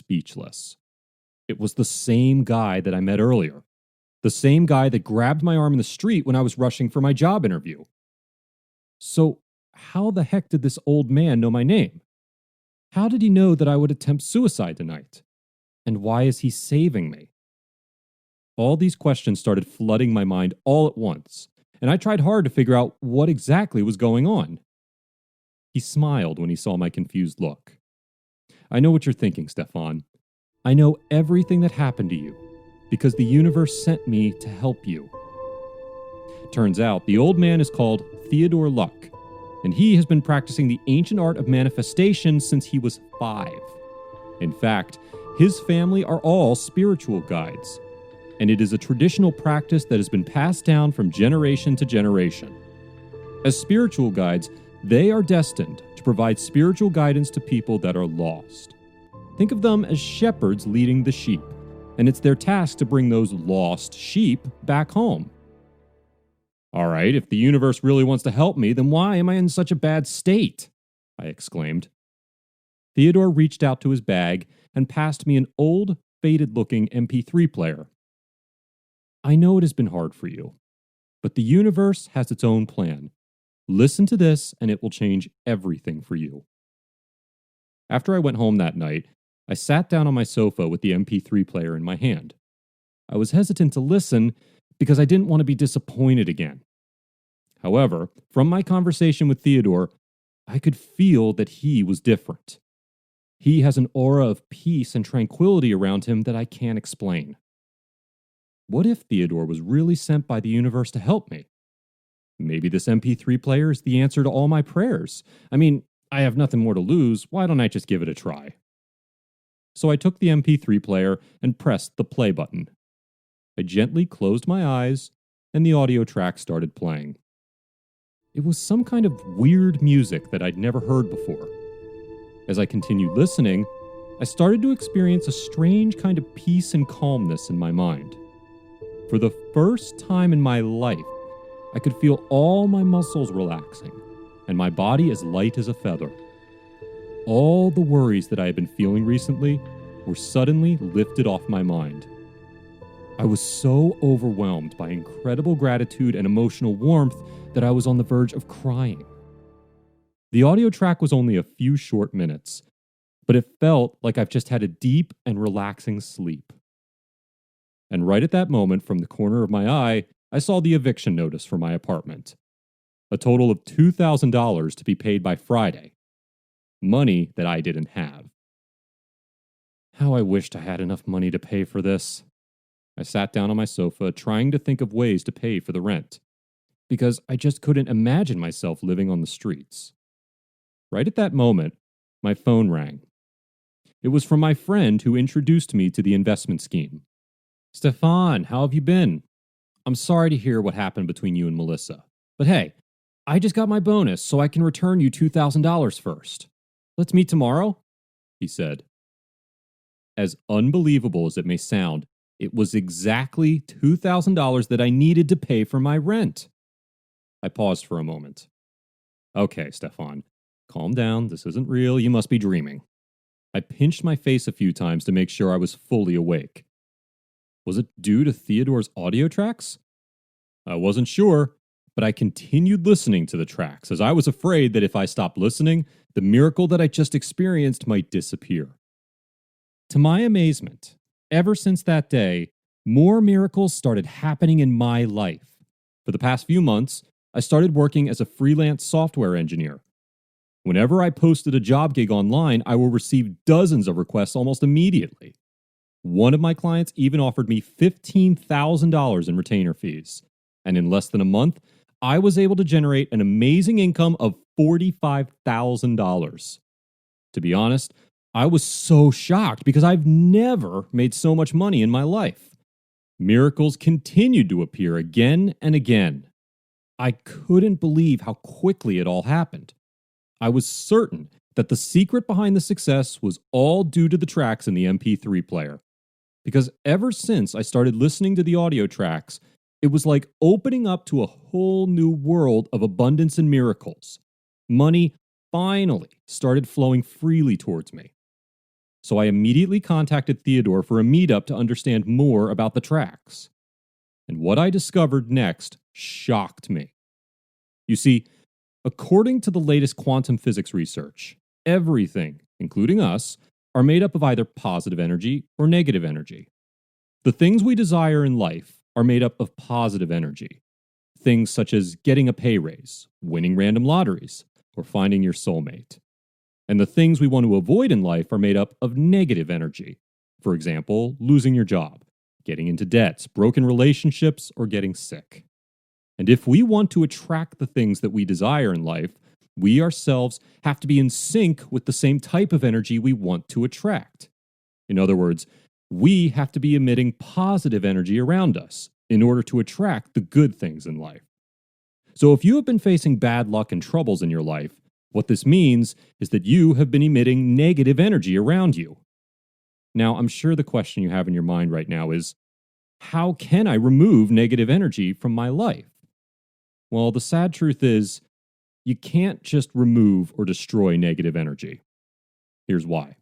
speechless. It was the same guy that I met earlier. The same guy that grabbed my arm in the street when I was rushing for my job interview. So, how the heck did this old man know my name? How did he know that I would attempt suicide tonight? And why is he saving me? All these questions started flooding my mind all at once, and I tried hard to figure out what exactly was going on. He smiled when he saw my confused look. I know what you're thinking, Stefan. I know everything that happened to you, because the universe sent me to help you. Turns out, the old man is called Theodore Luck, and he has been practicing the ancient art of manifestation since he was 5. In fact, his family are all spiritual guides, and it is a traditional practice that has been passed down from generation to generation. As spiritual guides, they are destined to provide spiritual guidance to people that are lost. Think of them as shepherds leading the sheep, and it's their task to bring those lost sheep back home. All right, if the universe really wants to help me, then why am I in such a bad state? I exclaimed. Theodore reached out to his bag and passed me an old, faded-looking MP3 player. I know it has been hard for you, but the universe has its own plan. Listen to this and it will change everything for you. After I went home that night, I sat down on my sofa with the MP3 player in my hand. I was hesitant to listen because I didn't want to be disappointed again. However, from my conversation with Theodore, I could feel that he was different. He has an aura of peace and tranquility around him that I can't explain. What if Theodore was really sent by the universe to help me? Maybe this MP3 player is the answer to all my prayers. I mean, I have nothing more to lose. Why don't I just give it a try? So I took the MP3 player and pressed the play button. I gently closed my eyes, and the audio track started playing. It was some kind of weird music that I'd never heard before. As I continued listening, I started to experience a strange kind of peace and calmness in my mind. For the first time in my life, I could feel all my muscles relaxing, and my body as light as a feather. All the worries that I had been feeling recently were suddenly lifted off my mind. I was so overwhelmed by incredible gratitude and emotional warmth that I was on the verge of crying. The audio track was only a few short minutes, but it felt like I've just had a deep and relaxing sleep. And right at that moment, from the corner of my eye, I saw the eviction notice for my apartment. A total of $2,000 to be paid by Friday. Money that I didn't have. How I wished I had enough money to pay for this. I sat down on my sofa, trying to think of ways to pay for the rent, because I just couldn't imagine myself living on the streets. Right at that moment, my phone rang. It was from my friend who introduced me to the investment scheme. Stefan, how have you been? I'm sorry to hear what happened between you and Melissa. But hey, I just got my bonus, so I can return you $2,000 first. Let's meet tomorrow, he said. As unbelievable as it may sound, it was exactly $2,000 that I needed to pay for my rent. I paused for a moment. Okay, Stefan, calm down. This isn't real. You must be dreaming. I pinched my face a few times to make sure I was fully awake. Was it due to Theodore's audio tracks? I wasn't sure, but I continued listening to the tracks as I was afraid that if I stopped listening, the miracle that I just experienced might disappear. To my amazement, ever since that day, more miracles started happening in my life. For the past few months, I started working as a freelance software engineer. Whenever I posted a job gig online, I will receive dozens of requests almost immediately. One of my clients even offered me $15,000 in retainer fees. And in less than a month, I was able to generate an amazing income of $45,000. To be honest, I was so shocked because I've never made so much money in my life. Miracles continued to appear again and again. I couldn't believe how quickly it all happened. I was certain that the secret behind the success was all due to the tracks in the MP3 player. Because ever since I started listening to the audio tracks, it was like opening up to a whole new world of abundance and miracles. Money finally started flowing freely towards me. So I immediately contacted Theodore for a meetup to understand more about the tracks. And what I discovered next shocked me. You see, according to the latest quantum physics research, everything, including us, are made up of either positive energy or negative energy. The things we desire in life are made up of positive energy. Things such as getting a pay raise, winning random lotteries, or finding your soulmate. And the things we want to avoid in life are made up of negative energy. For example, losing your job, getting into debts, broken relationships, or getting sick. And if we want to attract the things that we desire in life, we ourselves have to be in sync with the same type of energy we want to attract. In other words, we have to be emitting positive energy around us in order to attract the good things in life. So if you have been facing bad luck and troubles in your life, what this means is that you have been emitting negative energy around you. Now, I'm sure the question you have in your mind right now is, how can I remove negative energy from my life? Well, the sad truth is, you can't just remove or destroy negative energy. Here's why.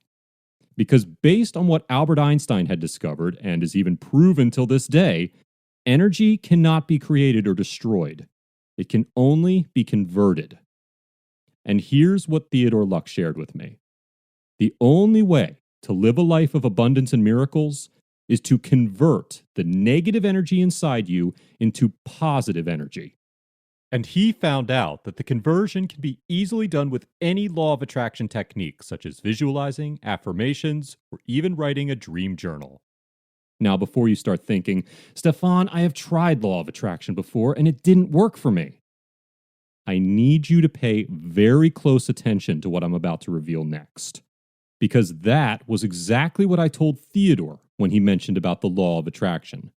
Because based on what Albert Einstein had discovered, and is even proven till this day, energy cannot be created or destroyed. It can only be converted. And here's what Theodore Luck shared with me. The only way to live a life of abundance and miracles is to convert the negative energy inside you into positive energy. And he found out that the conversion can be easily done with any law of attraction technique, such as visualizing, affirmations, or even writing a dream journal. Now, before you start thinking, Stefan, I have tried law of attraction before and it didn't work for me. I need you to pay very close attention to what I'm about to reveal next. Because that was exactly what I told Theodore when he mentioned about the law of attraction.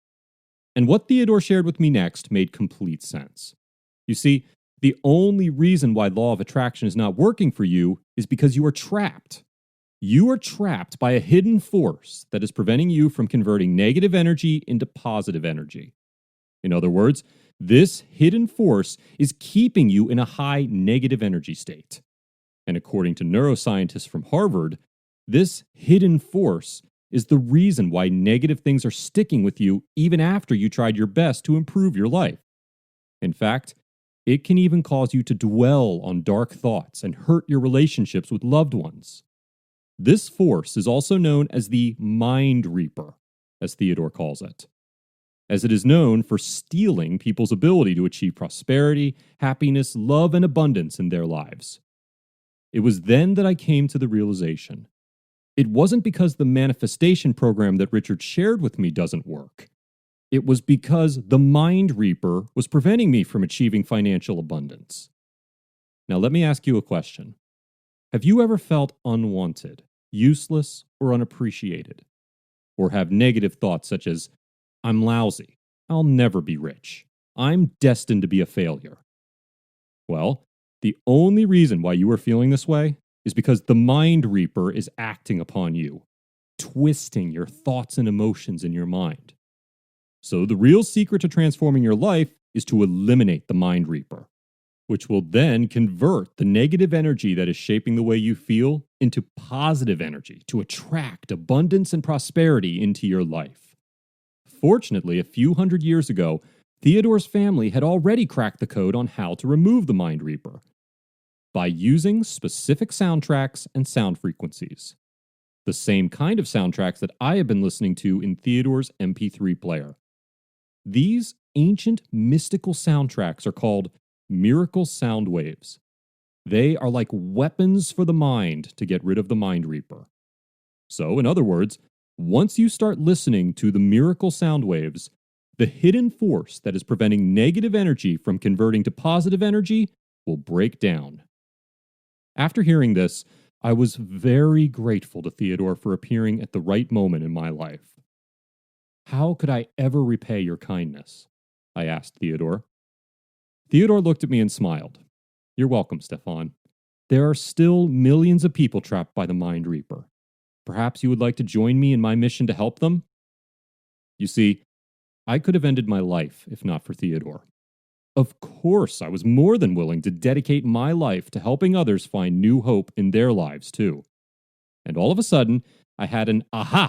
And what Theodore shared with me next made complete sense. You see, the only reason why law of attraction is not working for you is because you are trapped. You are trapped by a hidden force that is preventing you from converting negative energy into positive energy. In other words, this hidden force is keeping you in a high negative energy state. And according to neuroscientists from Harvard, this hidden force is the reason why negative things are sticking with you even after you tried your best to improve your life. In fact, it can even cause you to dwell on dark thoughts and hurt your relationships with loved ones. This force is also known as the Mind Reaper, as Theodore calls it, as it is known for stealing people's ability to achieve prosperity, happiness, love, and abundance in their lives. It was then that I came to the realization. It wasn't because the manifestation program that Richard shared with me doesn't work. It was because the Mind Reaper was preventing me from achieving financial abundance. Now, let me ask you a question. Have you ever felt unwanted, useless, or unappreciated? Or have negative thoughts such as, I'm lousy, I'll never be rich, I'm destined to be a failure? Well, the only reason why you are feeling this way is because the Mind Reaper is acting upon you, twisting your thoughts and emotions in your mind. So the real secret to transforming your life is to eliminate the Mind Reaper, which will then convert the negative energy that is shaping the way you feel into positive energy to attract abundance and prosperity into your life. Fortunately, a few hundred years ago, Theodore's family had already cracked the code on how to remove the Mind Reaper by using specific soundtracks and sound frequencies. The same kind of soundtracks that I have been listening to in Theodore's MP3 player. These ancient mystical soundtracks are called miracle sound waves. They are like weapons for the mind to get rid of the Mind Reaper. So, in other words, once you start listening to the miracle sound waves, the hidden force that is preventing negative energy from converting to positive energy will break down. After hearing this, I was very grateful to Theodore for appearing at the right moment in my life. How could I ever repay your kindness? I asked Theodore. Theodore looked at me and smiled. You're welcome, Stefan. There are still millions of people trapped by the Mind Reaper. Perhaps you would like to join me in my mission to help them? You see, I could have ended my life if not for Theodore. Of course, I was more than willing to dedicate my life to helping others find new hope in their lives, too. And all of a sudden, I had an aha